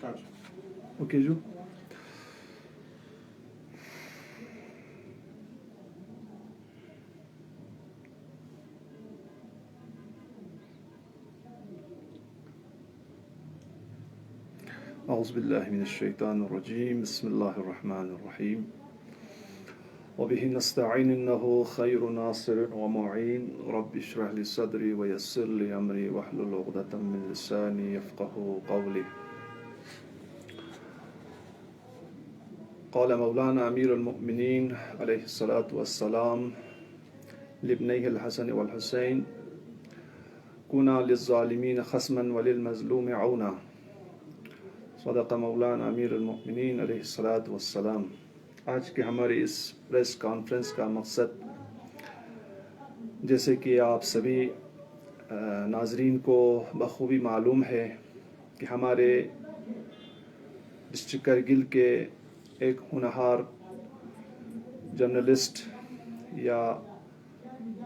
Okay جو اعوذ باللہ من الشیطان الرجیم بسم اللہ الرحمن الرحیم وبه نستعین انه خیر ناصر ومعین رب اشرح لي صدری ویسر لي امری واحلل عقدۃ من لسانی یفقهوا قولی. قال مولانا امیر المؤمنین علیہ الصلاۃ والسلام لابنیہ الحسن والحسین کنا للظالمین خصما وللمظلوم عونا. صدق مولانا امیر المؤمنین علیہ الصلاۃ والسلام. آج کے ہماری اس پریس کانفرنس کا مقصد، جیسے کہ آپ سبھی ناظرین کو بخوبی معلوم ہے کہ ہمارے ڈسٹرکٹ کرگل کے ایک ہونہار جرنلسٹ یا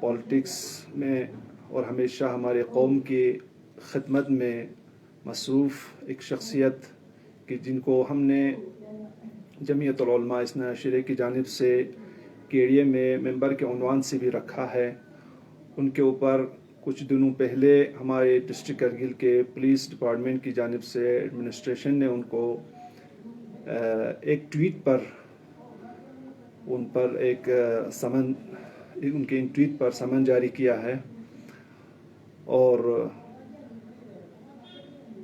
پالیٹکس میں اور ہمیشہ ہمارے قوم کی خدمت میں مصروف ایک شخصیت کہ جن کو ہم نے جمعیت العلماء اثنا عشریہ کی جانب سے KDA میں ممبر کے عنوان سے بھی رکھا ہے، ان کے اوپر کچھ دنوں پہلے ہمارے ڈسٹرکٹ کرگل کے پولیس ڈپارٹمنٹ کی جانب سے ایڈمنسٹریشن نے ان کو ایک ٹویٹ پر ان پر ایک سمن ان کے ان ٹویٹ پر سمن جاری کیا ہے، اور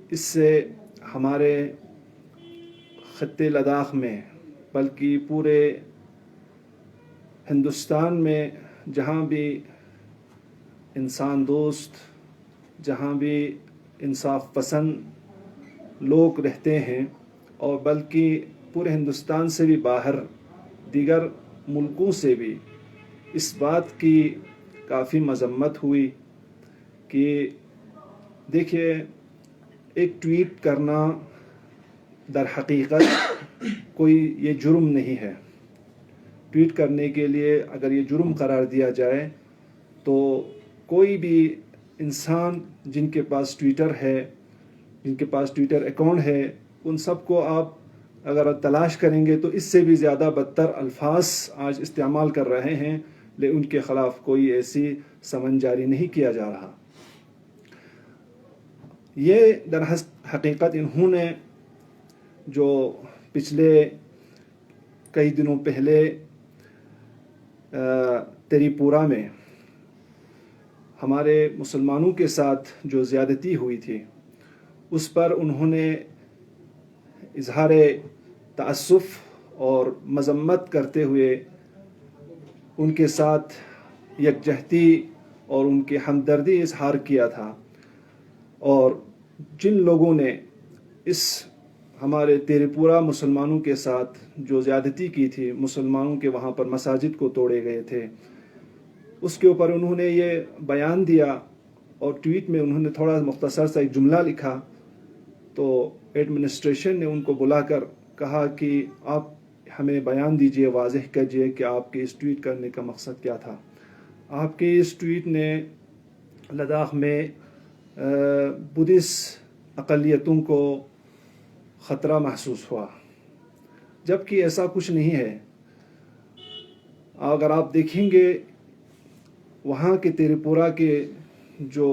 اس سے ہمارے خطے لداخ میں بلکہ پورے ہندوستان میں جہاں بھی انسان دوست، جہاں بھی انصاف پسند لوگ رہتے ہیں، اور بلکہ پورے ہندوستان سے بھی باہر دیگر ملکوں سے بھی اس بات کی کافی مذمت ہوئی کہ دیکھیے، ایک ٹویٹ کرنا در حقیقت کوئی یہ جرم نہیں ہے. ٹویٹ کرنے کے لیے اگر یہ جرم قرار دیا جائے تو کوئی بھی انسان جن کے پاس ٹویٹر ہے، جن کے پاس ٹویٹر اکاؤنٹ ہے، ان سب کو آپ اگر تلاش کریں گے تو اس سے بھی زیادہ بدتر الفاظ آج استعمال کر رہے ہیں، لیکن ان کے خلاف کوئی ایسی سمن جاری نہیں کیا جا رہا. یہ در حقیقت انہوں نے جو پچھلے کئی دنوں پہلے تری پورہ میں ہمارے مسلمانوں کے ساتھ جو زیادتی ہوئی تھی، اس پر انہوں نے اظہار تأسف اور مذمت کرتے ہوئے ان کے ساتھ یکجہتی اور ان کی ہمدردی اظہار کیا تھا. اور جن لوگوں نے اس ہمارے تری پورہ مسلمانوں کے ساتھ جو زیادتی کی تھی، مسلمانوں کے وہاں پر مساجد کو توڑے گئے تھے، اس کے اوپر انہوں نے یہ بیان دیا، اور ٹویٹ میں انہوں نے تھوڑا مختصر سا ایک جملہ لکھا. تو ایڈمنسٹریشن نے ان کو بلا کر کہا کہ آپ ہمیں بیان دیجئے، واضح کیجئے کہ آپ کے اس ٹویٹ کرنے کا مقصد کیا تھا. آپ کے اس ٹویٹ نے لداخ میں بدھسٹ اقلیتوں کو خطرہ محسوس ہوا، جبکہ ایسا کچھ نہیں ہے. اگر آپ دیکھیں گے وہاں کے تری پورہ کے جو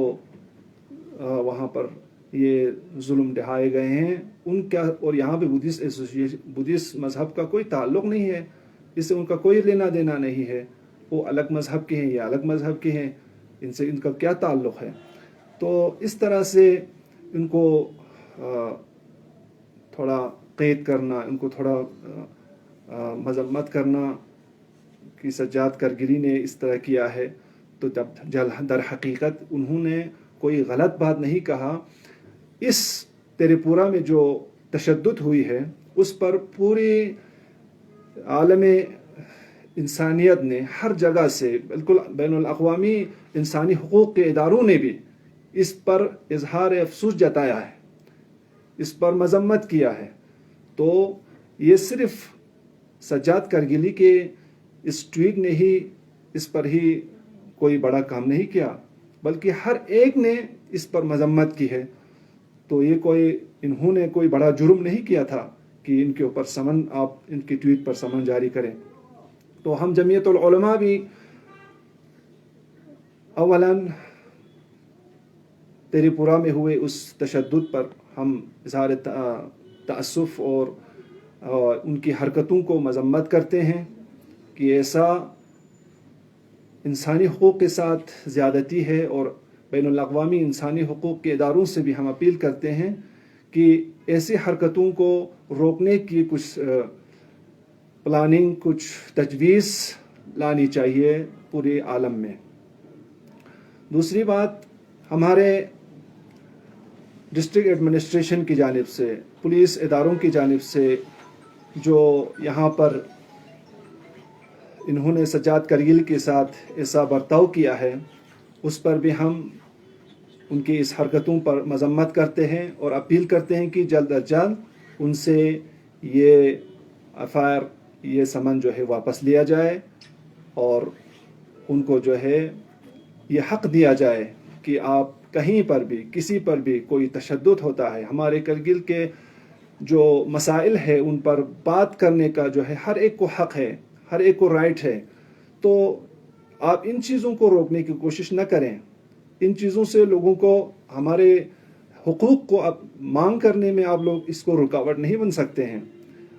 وہاں پر یہ ظلم ڈھائے گئے ہیں ان کا، اور یہاں پہ بدھسٹ مذہب کا کوئی تعلق نہیں ہے، اس سے ان کا کوئی لینا دینا نہیں ہے. وہ الگ مذہب کے ہیں، یہ الگ مذہب کے ہیں، ان سے ان کا کیا تعلق ہے؟ تو اس طرح سے ان کو تھوڑا قید کرنا، ان کو تھوڑا مذمت کرنا کہ سجاد کرگلی نے اس طرح کیا ہے، تو در حقیقت انہوں نے کوئی غلط بات نہیں کہا. اس تری پورہ میں جو تشدد ہوئی ہے اس پر پوری عالم انسانیت نے ہر جگہ سے، بالکل بین الاقوامی انسانی حقوق کے اداروں نے بھی اس پر اظہار افسوس جتایا ہے، اس پر مذمت کیا ہے. تو یہ صرف سجاد کرگلی کے اس ٹویٹ نے ہی اس پر ہی کوئی بڑا کام نہیں کیا، بلکہ ہر ایک نے اس پر مذمت کی ہے. تو یہ انہوں نے کوئی بڑا جرم نہیں کیا تھا کہ ان کے اوپر سمن، آپ ان کی ٹویٹ پر سمن جاری کریں. تو ہم جمعیت العلماء بھی اولاً تیری پورہ میں ہوئے اس تشدد پر ہم اظہار تأسف اور ان کی حرکتوں کو مذمت کرتے ہیں کہ ایسا انسانی حقوق کے ساتھ زیادتی ہے. اور بین الاقوامی انسانی حقوق کے اداروں سے بھی ہم اپیل کرتے ہیں کہ ایسی حرکتوں کو روکنے کی کچھ پلاننگ، کچھ تجویز لانی چاہیے پورے عالم میں. دوسری بات، ہمارے ڈسٹرکٹ ایڈمنسٹریشن کی جانب سے، پولیس اداروں کی جانب سے جو یہاں پر انہوں نے سجاد کرگل کے ساتھ ایسا برتاؤ کیا ہے، اس پر بھی ہم ان کی اس حرکتوں پر مذمت کرتے ہیں اور اپیل کرتے ہیں کہ جلد از جلد ان سے یہ FIR، یہ سمن جو ہے واپس لیا جائے اور ان کو جو ہے یہ حق دیا جائے کہ آپ کہیں پر بھی کسی پر بھی کوئی تشدد ہوتا ہے، ہمارے کرگل کے جو مسائل ہے ان پر بات کرنے کا جو ہے ہر ایک کو حق ہے، ہر ایک کو رائٹ ہے. تو آپ ان چیزوں کو روکنے کی کوشش نہ کریں. ان چیزوں سے لوگوں کو ہمارے حقوق کو اب مانگ کرنے میں آپ لوگ اس کو رکاوٹ نہیں بن سکتے ہیں.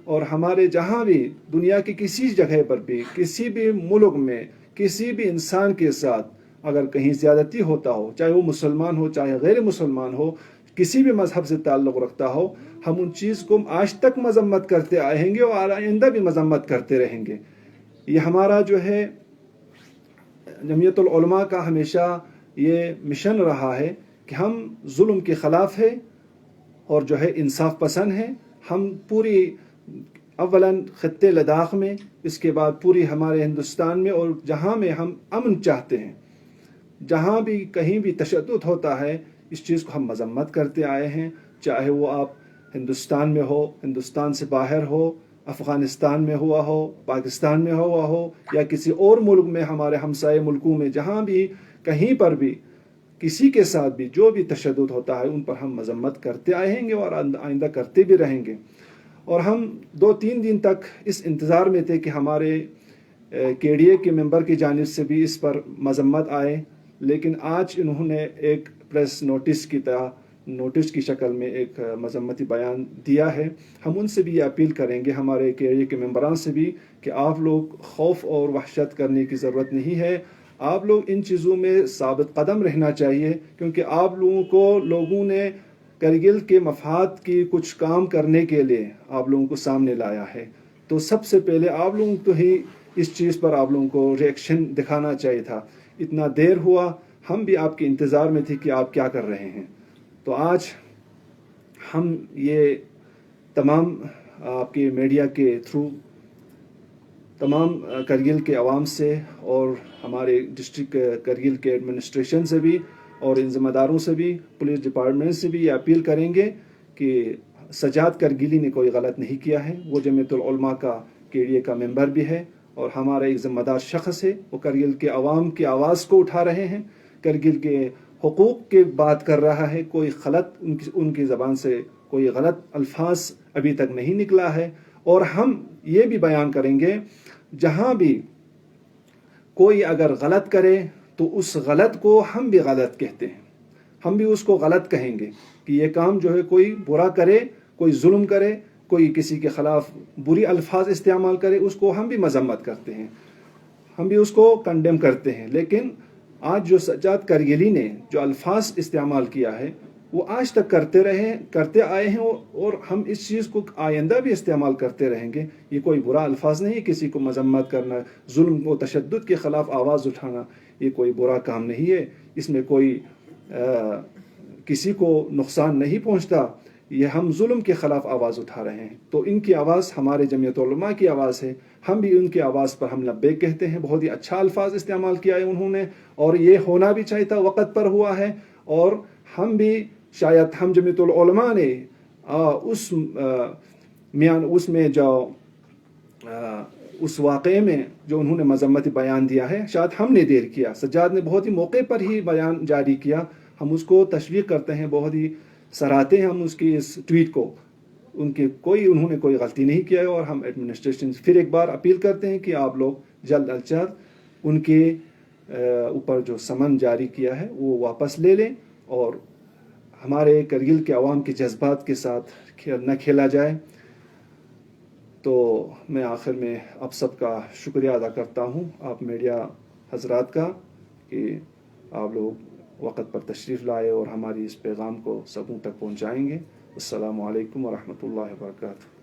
اور ہمارے جہاں بھی دنیا کی کسی جگہ پر بھی، کسی بھی ملک میں، کسی بھی انسان کے ساتھ اگر کہیں زیادتی ہوتا ہو، چاہے وہ مسلمان ہو چاہے غیر مسلمان ہو، کسی بھی مذہب سے تعلق رکھتا ہو، ہم ان چیز کو آج تک مذمت کرتے آئے ہیں گے اور آئندہ بھی مذمت کرتے رہیں گے. یہ ہمارا جو ہے جمعیت العلماء کا ہمیشہ یہ مشن رہا ہے کہ ہم ظلم کے خلاف ہے اور جو ہے انصاف پسند ہے. ہم پوری اولاً خطے لداخ میں، اس کے بعد پوری ہمارے ہندوستان میں، اور جہاں میں ہم امن چاہتے ہیں، جہاں بھی کہیں بھی تشدد ہوتا ہے، اس چیز کو ہم مذمت کرتے آئے ہیں. چاہے وہ آپ ہندوستان میں ہو، ہندوستان سے باہر ہو، افغانستان میں ہوا ہو، پاکستان میں ہوا ہو، یا کسی اور ملک میں، ہمارے ہمسائے ملکوں میں، جہاں بھی کہیں پر بھی کسی کے ساتھ بھی جو بھی تشدد ہوتا ہے ان پر ہم مذمت کرتے آئے ہیں گے اور آئندہ کرتے بھی رہیں گے. اور ہم 2-3 دن تک اس انتظار میں تھے کہ ہمارے KDA کے ممبر کی جانب سے بھی اس پر مذمت آئے، لیکن آج انہوں نے ایک پریس نوٹس کی شکل میں ایک مذمتی بیان دیا ہے. ہم ان سے بھی یہ اپیل کریں گے، ہمارے KDA کے ممبران سے بھی، کہ آپ لوگ خوف اور وحشت کرنے کی ضرورت نہیں ہے. آپ لوگ ان چیزوں میں ثابت قدم رہنا چاہیے، کیونکہ آپ لوگوں کو لوگوں نے کرگل کے مفاد کی کچھ کام کرنے کے لیے آپ لوگوں کو سامنے لایا ہے. تو سب سے پہلے آپ لوگوں کو ہی اس چیز پر آپ لوگوں کو ریئیکشن دکھانا چاہیے تھا. اتنا دیر ہوا، ہم بھی آپ کے انتظار میں تھے کہ آپ کیا کر رہے ہیں. تو آج ہم یہ تمام آپ کے میڈیا کے تھرو تمام کرگل کے عوام سے اور ہمارے ڈسٹرکٹ کرگل کے ایڈمنسٹریشن سے بھی اور ان ذمہ داروں سے بھی، پولیس ڈپارٹمنٹ سے بھی یہ اپیل کریں گے کہ سجاد کرگلی نے کوئی غلط نہیں کیا ہے. وہ جمعیت العلماء کا KDA کا ممبر بھی ہے اور ہمارا ایک ذمہ دار شخص ہے. وہ کرگل کے عوام کی آواز کو اٹھا رہے ہیں، کرگل کے حقوق کی بات کر رہا ہے. کوئی غلط ان کی زبان سے کوئی غلط الفاظ ابھی تک نہیں نکلا ہے. اور ہم یہ بھی بیان کریں گے، جہاں بھی کوئی اگر غلط کرے تو اس غلط کو ہم بھی غلط کہتے ہیں، ہم بھی اس کو غلط کہیں گے کہ یہ کام جو ہے کوئی برا کرے، کوئی ظلم کرے، کوئی کسی کے خلاف بری الفاظ استعمال کرے، اس کو ہم بھی مذمت کرتے ہیں، ہم بھی اس کو کنڈیم کرتے ہیں. لیکن آج جو سجاد کرگلی نے جو الفاظ استعمال کیا ہے وہ آج تک کرتے آئے ہیں اور ہم اس چیز کو آئندہ بھی استعمال کرتے رہیں گے. یہ کوئی برا الفاظ نہیں ہے. کسی کو مذمت کرنا، ظلم و تشدد کے خلاف آواز اٹھانا، یہ کوئی برا کام نہیں ہے. اس میں کوئی کسی کو نقصان نہیں پہنچتا. یہ ہم ظلم کے خلاف آواز اٹھا رہے ہیں. تو ان کی آواز ہمارے جمعیت علماء کی آواز ہے. ہم بھی ان کی آواز پر ہم لبیک کہتے ہیں. بہت ہی اچھا الفاظ استعمال کیا ہے انہوں نے، اور یہ ہونا بھی چاہیے تھا، وقت پر ہوا ہے. اور ہم بھی شاید ہم جمعیت العلماء نے اس میں جو اس واقعے میں جو انہوں نے مذمتی بیان دیا ہے، شاید ہم نے دیر کیا. سجاد نے بہت ہی موقع پر ہی بیان جاری کیا. ہم اس کو تشویق کرتے ہیں، بہت ہی سراہتے ہیں ہم اس کی اس ٹویٹ کو، انہوں نے کوئی غلطی نہیں کیا ہے، اور ہم ایڈمنسٹریشن سے پھر ایک بار اپیل کرتے ہیں کہ آپ لوگ جلد از جلد ان کے اوپر جو سمن جاری کیا ہے وہ واپس لے لیں، اور ہمارے کرگل کے عوام کے جذبات کے ساتھ نہ کھیلا جائے۔ تو میں آخر میں آپ سب کا شکریہ ادا کرتا ہوں، آپ میڈیا حضرات کا، کہ آپ لوگ وقت پر تشریف لائے اور ہماری اس پیغام کو سبوں تک پہنچائیں گے۔ السلام علیکم ورحمۃ اللہ وبرکاتہ۔